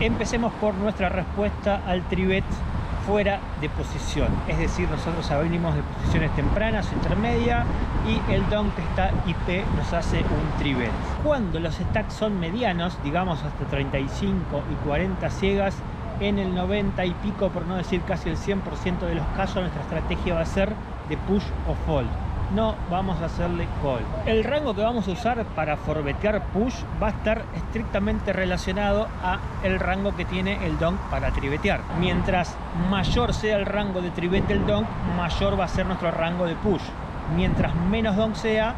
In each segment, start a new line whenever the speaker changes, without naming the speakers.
Empecemos por nuestra respuesta al tribet fuera de posición, es decir, nosotros abrimos de posiciones tempranas o intermedia y el donk que está IP nos hace un tribet. Cuando los stacks son medianos, digamos hasta 35 y 40 ciegas, en el 90 y pico, por no decir casi el 100% de los casos, nuestra estrategia va a ser de push o fold. No vamos a hacerle call. El rango que vamos a usar para forbetear push va a estar estrictamente relacionado a el rango que tiene el donk para tribetear. Mientras mayor sea el rango de tribet del donk, mayor va a ser nuestro rango de push. Mientras menos donk sea,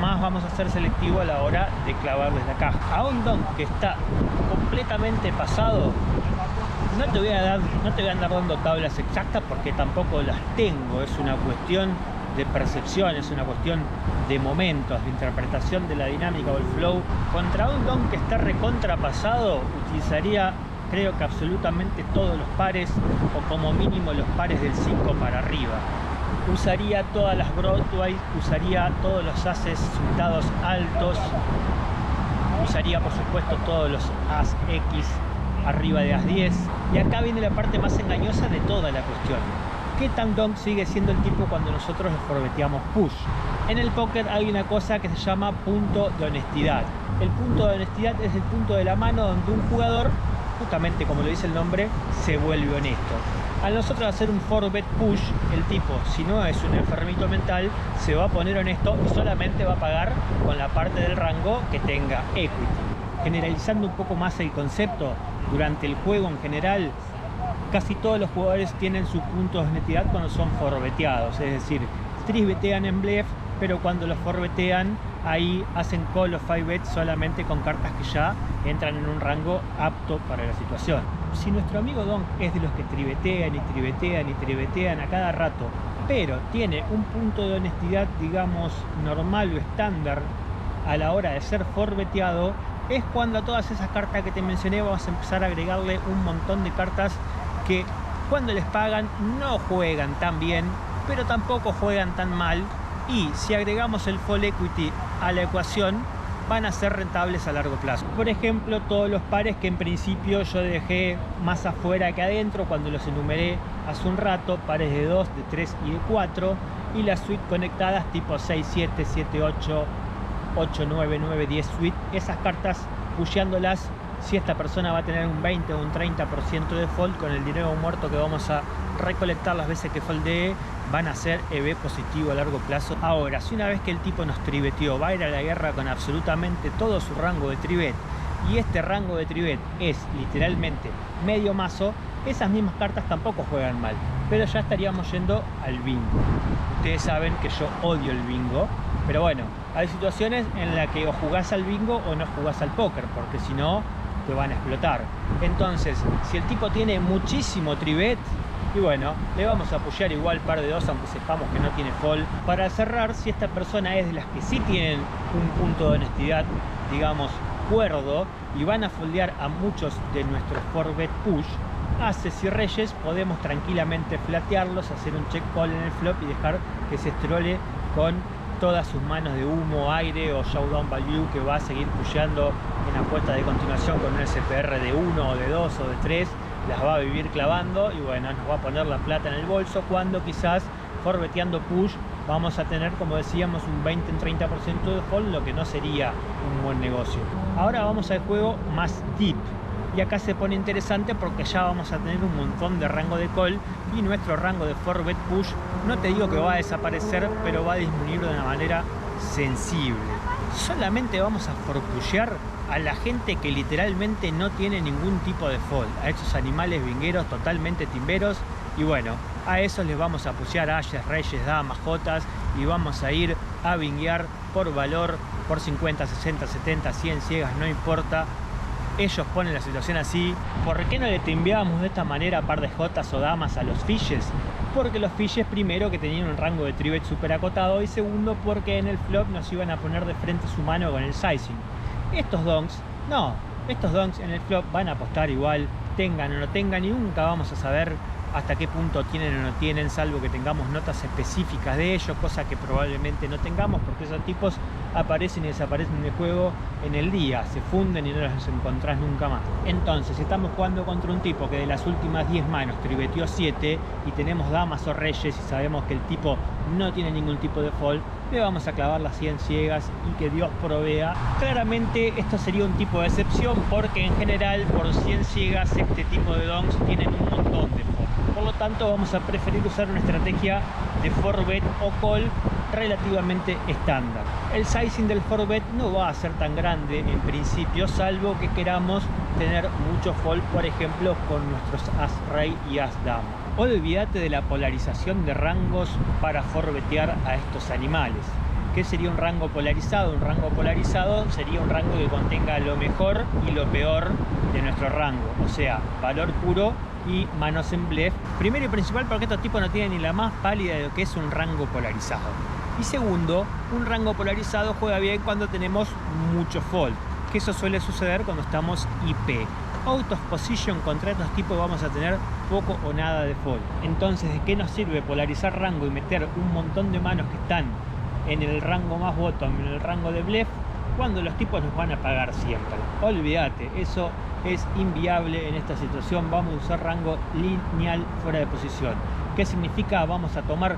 más vamos a ser selectivos a la hora de clavar desde acá. A un donk que está completamente pasado, no te voy a andar dando tablas exactas porque tampoco las tengo. Es una cuestión de percepción, es una cuestión de momentos, de interpretación de la dinámica o el flow. Contra un donk que está recontrapasado, utilizaría, creo que absolutamente todos los pares, o como mínimo los pares del 5 para arriba. Usaría todas las Broadway, usaría todos los ases suitados altos, usaría por supuesto todos los as X arriba de as 10. Y acá viene la parte más engañosa de toda la cuestión. ¿Qué tan donk sigue siendo el tipo cuando nosotros le forbeteamos push? En el póker hay una cosa que se llama punto de honestidad. El punto de honestidad es el punto de la mano donde un jugador, justamente como lo dice el nombre, se vuelve honesto. Al nosotros hacer un forbet push, el tipo, si no es un enfermito mental, se va a poner honesto y solamente va a pagar con la parte del rango que tenga equity. Generalizando un poco más el concepto, durante el juego en general, casi todos los jugadores tienen su punto de honestidad cuando son forbeteados, es decir, tribetean en bluff, pero cuando los forbetean, ahí hacen call o 5bet solamente con cartas que ya entran en un rango apto para la situación. Si nuestro amigo donk es de los que tribetean y tribetean y tribetean a cada rato, pero tiene un punto de honestidad, digamos, normal o estándar a la hora de ser forbeteado, es cuando a todas esas cartas que te mencioné vamos a empezar a agregarle un montón de cartas que cuando les pagan no juegan tan bien, pero tampoco juegan tan mal, y si agregamos el full equity a la ecuación van a ser rentables a largo plazo. Por ejemplo, todos los pares que en principio yo dejé más afuera que adentro cuando los enumeré hace un rato, pares de 2, de 3 y de 4, y las suites conectadas tipo 6, 7, 7, 8, 8, 9, 9, 10 suite, esas cartas pusheándolas, si esta persona va a tener un 20 o un 30% de fold, con el dinero muerto que vamos a recolectar las veces que foldee, van a ser EV positivo a largo plazo. Ahora, si una vez que el tipo nos tribeteó, va a ir a la guerra con absolutamente todo su rango de tribet, y este rango de tribet es literalmente medio mazo, esas mismas cartas tampoco juegan mal, pero ya estaríamos yendo al bingo. Ustedes saben que yo odio el bingo, pero bueno, hay situaciones en las que o jugás al bingo o no jugás al póker, porque si no te van a explotar. Entonces, si el tipo tiene muchísimo tribet, y bueno, le vamos a apoyar igual par de 2, aunque sepamos que no tiene fold. Para cerrar, si esta persona es de las que sí tienen un punto de honestidad, digamos, cuerdo, y van a foldear a muchos de nuestros forbet push, ases y reyes, podemos tranquilamente flatearlos, hacer un check call en el flop y dejar que se estrole con todas sus manos de humo, aire o showdown value, que va a seguir pusheando en apuesta de continuación con un SPR de 1 o de 2 o de 3, las va a vivir clavando y bueno, nos va a poner la plata en el bolso, cuando quizás forbeteando push vamos a tener, como decíamos, un 20-30% de fold, lo que no sería un buen negocio. Ahora vamos al juego más deep, y acá se pone interesante porque ya vamos a tener un montón de rango de call, y nuestro rango de forbet push, no te digo que va a desaparecer, pero va a disminuir de una manera sensible. Solamente vamos a forpushear a la gente que literalmente no tiene ningún tipo de fold, a esos animales vingueros totalmente timberos, y bueno, a esos les vamos a pushear ayes, reyes, damas, jotas, y vamos a ir a vinguear por valor, por 50, 60, 70, 100 ciegas, no importa. Ellos ponen la situación así. ¿Por qué no le timbeamos de esta manera a par de jotas o damas a los fishes? Porque los fishes, primero, que tenían un rango de tribet súper acotado, y segundo, porque en el flop nos iban a poner de frente su mano con el sizing. Estos donks, no, estos donks en el flop van a apostar igual, tengan o no tengan, y nunca vamos a saber hasta qué punto tienen o no tienen, salvo que tengamos notas específicas de ellos, cosa que probablemente no tengamos, porque esos tipos aparecen y desaparecen del juego en el día, se funden y no los encontrás nunca más. Entonces, si estamos jugando contra un tipo que de las últimas 10 manos triveteó 7 y tenemos damas o reyes y sabemos que el tipo no tiene ningún tipo de fold, le vamos a clavar las 100 ciegas y que Dios provea. Claramente esto sería un tipo de excepción porque en general por 100 ciegas este tipo de donks tienen un montón de fold. Por lo tanto vamos a preferir usar una estrategia de 4bet o call relativamente estándar. El sizing del 4bet no va a ser tan grande en principio, salvo que queramos tener mucho fold, por ejemplo con nuestros as rey y as dama. Olvídate de la polarización de rangos para forbetear a estos animales. ¿Qué sería un rango polarizado? Un rango polarizado sería un rango que contenga lo mejor y lo peor de nuestro rango, o sea, valor puro y manos en bluff. Primero y principal porque estos tipos no tienen ni la más pálida de lo que es un rango polarizado. Y segundo, un rango polarizado juega bien cuando tenemos mucho fold, que eso suele suceder cuando estamos IP. Out of position contra estos tipos vamos a tener poco o nada de fold. Entonces, ¿de qué nos sirve polarizar rango y meter un montón de manos que están en el rango más bottom, en el rango de bluff, cuando los tipos nos van a pagar siempre? Olvídate, eso es inviable en esta situación. Vamos a usar rango lineal fuera de posición. ¿Qué significa? Vamos a tomar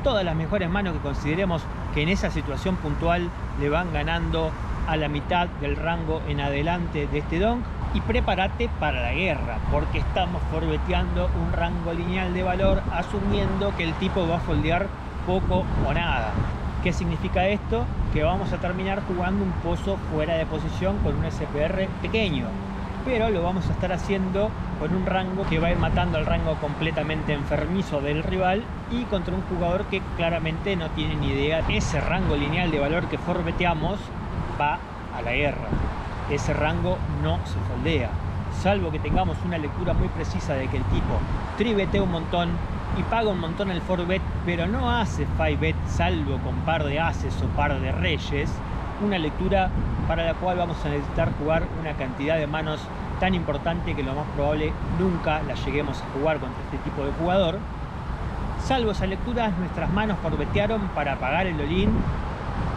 todas las mejores manos que consideremos que en esa situación puntual le van ganando a la mitad del rango en adelante de este donk, y prepárate para la guerra porque estamos forbeteando un rango lineal de valor asumiendo que el tipo va a foldear poco o nada. ¿Qué significa esto? Que vamos a terminar jugando un pozo fuera de posición con un SPR pequeño, pero lo vamos a estar haciendo con un rango que va a ir matando al rango completamente enfermizo del rival y contra un jugador que claramente no tiene ni idea. Ese rango lineal de valor que forbeteamos va a la guerra. Ese rango no se foldea, salvo que tengamos una lectura muy precisa de que el tipo tribetea un montón y paga un montón el 4bet, pero no hace 5bet salvo con par de ases o par de reyes. Una lectura para la cual vamos a necesitar jugar una cantidad de manos tan importante que lo más probable nunca la lleguemos a jugar contra este tipo de jugador. Salvo esa lectura, nuestras manos forbetearon para pagar el all-in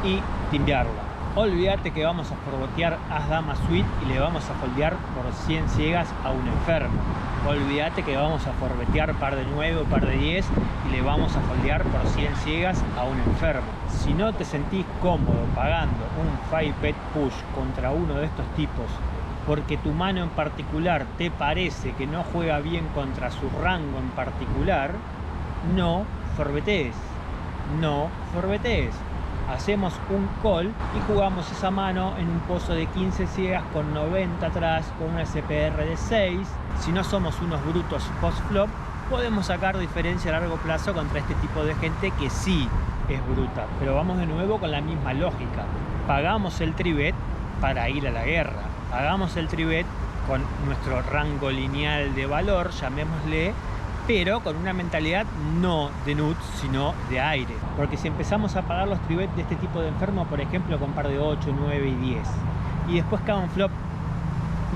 y timbearla. Olvídate que vamos a forbetear as dama suite y le vamos a foldear por 100 ciegas a un enfermo. Olvídate que vamos a forbetear par de 9 o par de 10 y le vamos a foldear por 100 ciegas a un enfermo. Si no te sentís cómodo pagando un 5bet push contra uno de estos tipos porque tu mano en particular te parece que no juega bien contra su rango en particular, no forbetees. No forbetees. Hacemos un call y jugamos esa mano en un pozo de 15 ciegas con 90 atrás, con una SPR de 6. Si no somos unos brutos post-flop, podemos sacar diferencia a largo plazo contra este tipo de gente que sí es bruta. Pero vamos de nuevo con la misma lógica. Pagamos el tribet para ir a la guerra. Pagamos el tribet con nuestro rango lineal de valor, llamémosle, pero con una mentalidad no de nuts, sino de aire. Porque si empezamos a pagar los tribets de este tipo de enfermo, por ejemplo, con par de 8, 9 y 10, y después cae un flop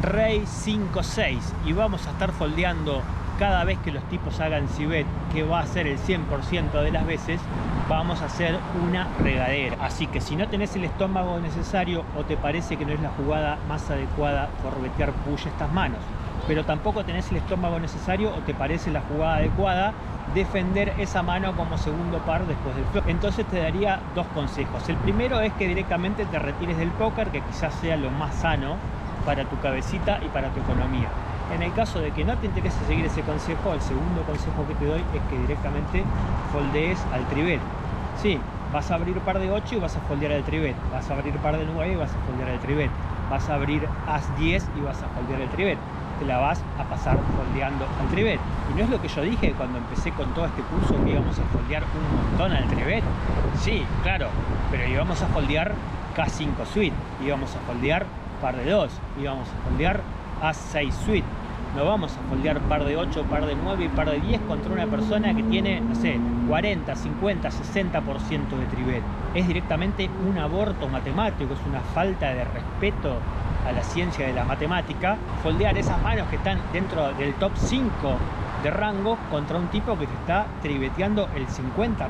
rey 5, 6, y vamos a estar foldeando cada vez que los tipos hagan cibet, que va a ser el 100% de las veces, vamos a hacer una regadera. Así que si no tenés el estómago necesario o te parece que no es la jugada más adecuada forbetear push estas manos, pero tampoco tenés el estómago necesario o te parece la jugada adecuada defender esa mano como segundo par después del flop, entonces te daría dos consejos. El primero es que directamente te retires del póker, que quizás sea lo más sano para tu cabecita y para tu economía. En el caso de que no te interese seguir ese consejo, el segundo consejo que te doy es que directamente foldees al tribet. Sí, vas a abrir par de 8 y vas a foldear al tribet, vas a abrir par de 9 y vas a foldear al tribet, vas a abrir as 10 y vas a foldear el tribet. Te la vas a pasar foldeando al tribet. Y no es lo que yo dije cuando empecé con todo este curso, que íbamos a foldear un montón al tribet. Sí, claro, pero íbamos a foldear K5 suite, íbamos a foldear par de 2, íbamos a foldear A6 suite. No vamos a foldear par de 8, par de 9 y par de 10 contra una persona que tiene, no sé, 40, 50, 60% de tribet. Es directamente un aborto matemático, es una falta de respeto a la ciencia de la matemática foldear esas manos que están dentro del top 5 de rango contra un tipo que te está triveteando el 50%.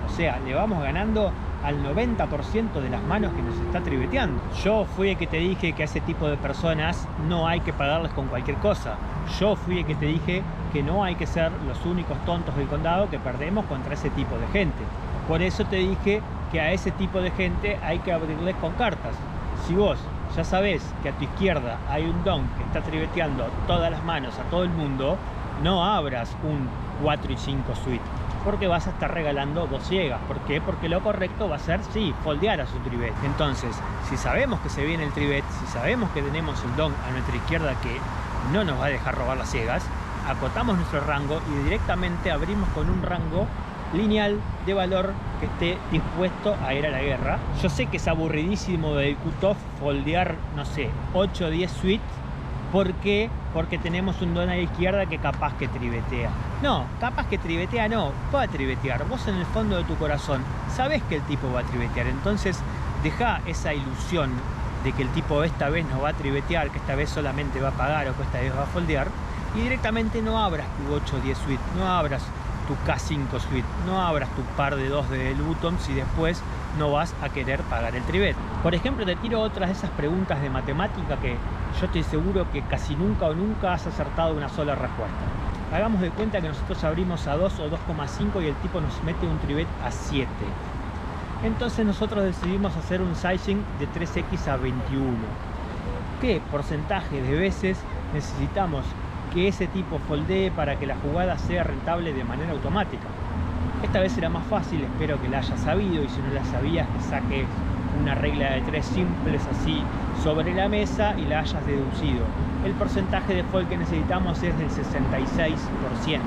O sea, le vamos ganando al 90% de las manos que nos está triveteando. Yo fui el que te dije que a ese tipo de personas no hay que pagarles con cualquier cosa. Yo fui el que te dije que no hay que ser los únicos tontos del condado que perdemos contra ese tipo de gente. Por eso te dije que a ese tipo de gente hay que abrirles con cartas. Si vos ya sabés que a tu izquierda hay un don que está triveteando todas las manos a todo el mundo, no abras un 4 y 5 suite, porque vas a estar regalando 2 ciegas. ¿Por qué? Porque lo correcto va a ser, sí, foldear a su trivet. Entonces, si sabemos que se viene el trivet, si sabemos que tenemos el don a nuestra izquierda que no nos va a dejar robar las ciegas, acotamos nuestro rango y directamente abrimos con un rango lineal de valor que esté dispuesto a ir a la guerra. Yo sé que es aburridísimo de cutoff foldear, no sé, 8 o 10 suites. ¿Por qué? Porque tenemos un don a la izquierda que capaz que trivetea. No, capaz que trivetea no, va a trivetear. Vos en el fondo de tu corazón sabés que el tipo va a trivetear. Entonces deja esa ilusión de que el tipo esta vez no va a trivetear, que esta vez solamente va a pagar o que esta vez va a foldear, y directamente no abras tu 8 o 10 suite, no abras tu K5 suite, no abras tu par de 2 de Luton si después no vas a querer pagar el trivet. Por ejemplo, te tiro otras de esas preguntas de matemática que yo estoy seguro que casi nunca o nunca has acertado una sola respuesta. Hagamos de cuenta que nosotros abrimos a 2 o 2,5 y el tipo nos mete un trivet a 7. Entonces nosotros decidimos hacer un sizing de 3x a 21. ¿Qué porcentaje de veces necesitamos que ese tipo foldee para que la jugada sea rentable de manera automática? Esta vez será más fácil, espero que la hayas sabido, y si no la sabías, que saques una regla de 3 simples así sobre la mesa y la hayas deducido. El porcentaje de fold que necesitamos es del 66%,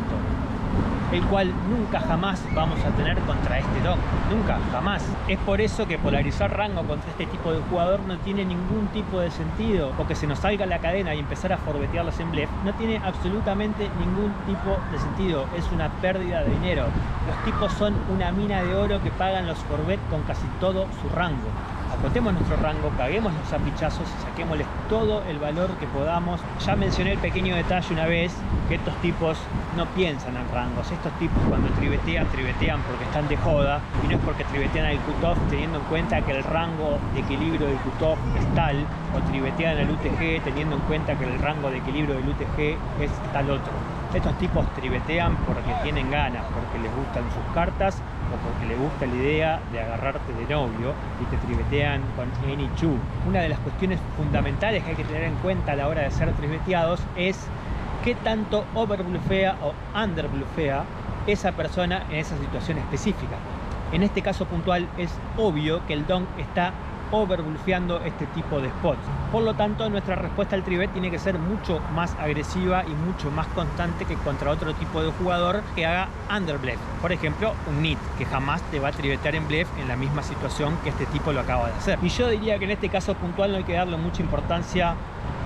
el cual nunca jamás vamos a tener contra este don, nunca jamás. Es por eso que polarizar rango contra este tipo de jugador no tiene ningún tipo de sentido, o que se nos salga la cadena y empezar a forbetearlos en blef no tiene absolutamente ningún tipo de sentido, es una pérdida de dinero. Los tipos son una mina de oro que pagan los forbet con casi todo su rango. Acotemos nuestro rango, caguémonos a pichazos y saquémosles todo el valor que podamos. Ya mencioné el pequeño detalle una vez, que estos tipos no piensan en rangos. Estos tipos cuando trivetean porque están de joda, y no es porque trivetean al cutoff teniendo en cuenta que el rango de equilibrio del cutoff es tal, o trivetean al UTG teniendo en cuenta que el rango de equilibrio del UTG es tal otro. Estos tipos trivetean porque tienen ganas, porque les gustan sus cartas o porque les gusta la idea de agarrarte de novio y te trivetean con any two. Una de las cuestiones fundamentales que hay que tener en cuenta a la hora de ser triveteados es qué tanto overbluffea o underbluffea esa persona en esa situación específica. En este caso puntual es obvio que el don está overbluffeando este tipo de spots. Por lo tanto, nuestra respuesta al trivet tiene que ser mucho más agresiva y mucho más constante que contra otro tipo de jugador que haga underbluff. Por ejemplo, un NIT, que jamás te va a trivetear en bluff en la misma situación que este tipo lo acaba de hacer. Y yo diría que en este caso puntual no hay que darle mucha importancia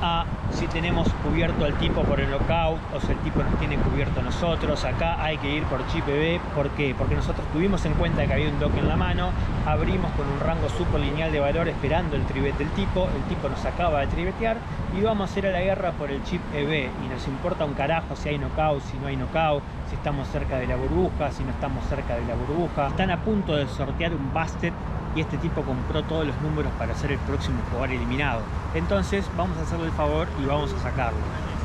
a si tenemos cubierto al tipo por el knockout o si el tipo nos tiene cubierto a nosotros. Acá hay que ir por chip EV. ¿Por qué? Porque nosotros tuvimos en cuenta que había un dock en la mano, abrimos con un rango super lineal de valor esperando el trivet del tipo, el tipo nos acaba de trivetear y vamos a ir a la guerra por el chip EV, y nos importa un carajo si hay knockout, si no hay knockout, si estamos cerca de la burbuja, si no estamos cerca de la burbuja. Están a punto de sortear un busted y este tipo compró todos los números para ser el próximo jugador eliminado. Entonces vamos a hacerle el favor y vamos a sacarlo,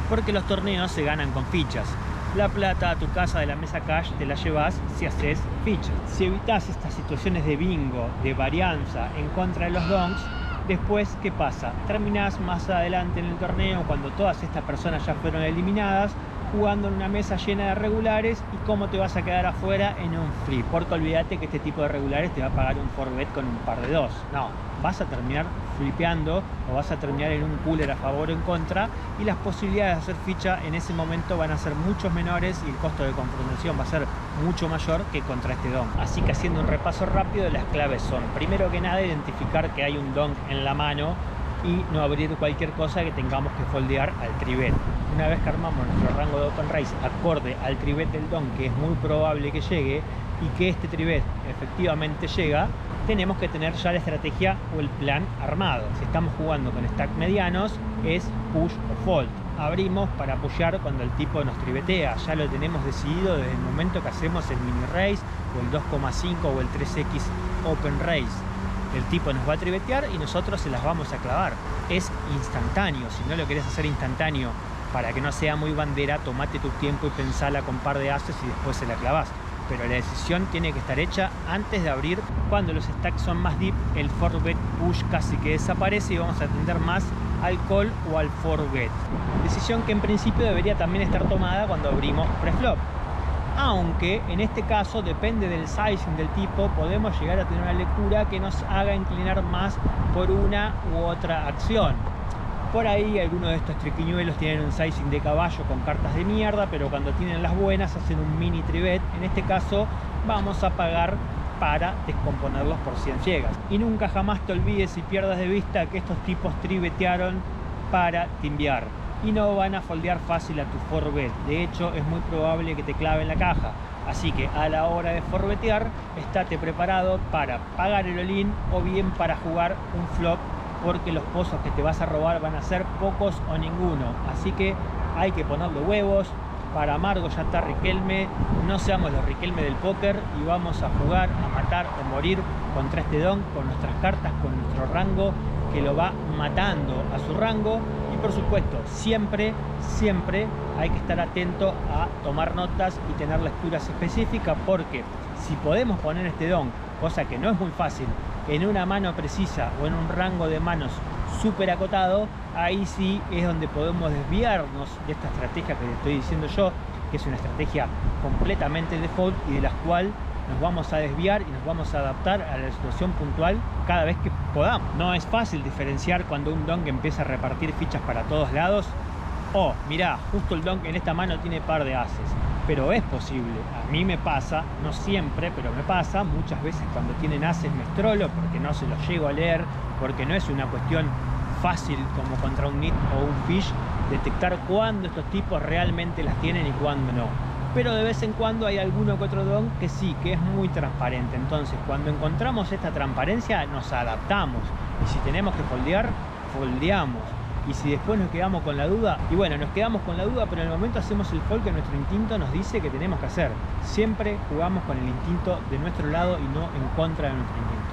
porque los torneos se ganan con fichas. La plata a tu casa de la mesa cash te la llevas si haces fichas. Si evitas estas situaciones de bingo, de varianza en contra de los donks, después, ¿qué pasa? Terminás más adelante en el torneo, cuando todas estas personas ya fueron eliminadas, jugando en una mesa llena de regulares, y cómo te vas a quedar afuera en un free, porque olvídate que este tipo de regulares te va a pagar un forbet con un par de 2. No, vas a terminar flipeando o vas a terminar en un cooler a favor o en contra, y las posibilidades de hacer ficha en ese momento van a ser mucho menores y el costo de confrontación va a ser mucho mayor que contra este donk. Así que, haciendo un repaso rápido, las claves son, primero que nada, identificar que hay un donk en la mano y no abrir cualquier cosa que tengamos que foldear al trivet. Una vez que armamos nuestro rango de open raise acorde al trivet del don, que es muy probable que llegue, y que este trivet efectivamente llega, tenemos que tener ya la estrategia o el plan armado. Si estamos jugando con stack medianos, es push o fold. abrimos para apoyar cuando el tipo nos trivetea. Ya lo tenemos decidido desde el momento que hacemos el mini race o el 2,5 o el 3X open race. El tipo nos va a trivetear y nosotros se las vamos a clavar. Es instantáneo. Si no lo querés hacer instantáneo para que no sea muy bandera, tomate tu tiempo y pensala con par de ases y después se la clavás. Pero la decisión tiene que estar hecha antes de abrir. Cuando los stacks son más deep, el 4-bet push casi que desaparece y vamos a atender más al call o al 4-bet. Decisión que en principio debería también estar tomada cuando abrimos preflop. Aunque en este caso depende del sizing del tipo, podemos llegar a tener una lectura que nos haga inclinar más por una u otra acción. Por ahí algunos de estos triquiñuelos tienen un sizing de caballo con cartas de mierda, pero cuando tienen las buenas hacen un mini tribet. En este caso vamos a pagar para descomponerlos por 100 ciegas. Y nunca jamás te olvides y pierdas de vista que estos tipos tribetearon para timbiar y no van a foldear fácil a tu 4-bet. De hecho, es muy probable que te claven la caja. Así que a la hora de forbetear, estate preparado para pagar el all-in o bien para jugar un flop, porque los pozos que te vas a robar van a ser pocos o ninguno. Así que hay que ponerle huevos. Para amargo ya está Riquelme. No seamos los Riquelme del póker y vamos a jugar, a matar o morir contra este don, con nuestras cartas, con nuestro rango, que lo va matando a su rango. Y por supuesto, siempre hay que estar atento a tomar notas y tener lecturas específicas, porque si podemos poner este don, cosa que no es muy fácil, en una mano precisa o en un rango de manos súper acotado, ahí sí es donde podemos desviarnos de esta estrategia que te estoy diciendo yo, que es una estrategia completamente default y de la cual nos vamos a desviar y nos vamos a adaptar a la situación puntual cada vez que podamos. No es fácil diferenciar cuando un donk empieza a repartir fichas para todos lados. Oh, mirá, justo el donk en esta mano tiene par de ases. Pero es posible. A mí me pasa, no siempre, pero me pasa. Muchas veces cuando tienen ases me estrolo porque no se los llego a leer, porque no es una cuestión fácil como contra un nit o un fish detectar cuándo estos tipos realmente las tienen y cuándo no. Pero de vez en cuando hay alguno que otro don que sí, que es muy transparente. Entonces, cuando encontramos esta transparencia, nos adaptamos. Y si tenemos que foldear, foldeamos. Y si después nos quedamos con la duda, y bueno, nos quedamos con la duda, pero en el momento hacemos el fold que nuestro instinto nos dice que tenemos que hacer. Siempre jugamos con el instinto de nuestro lado y no en contra de nuestro instinto.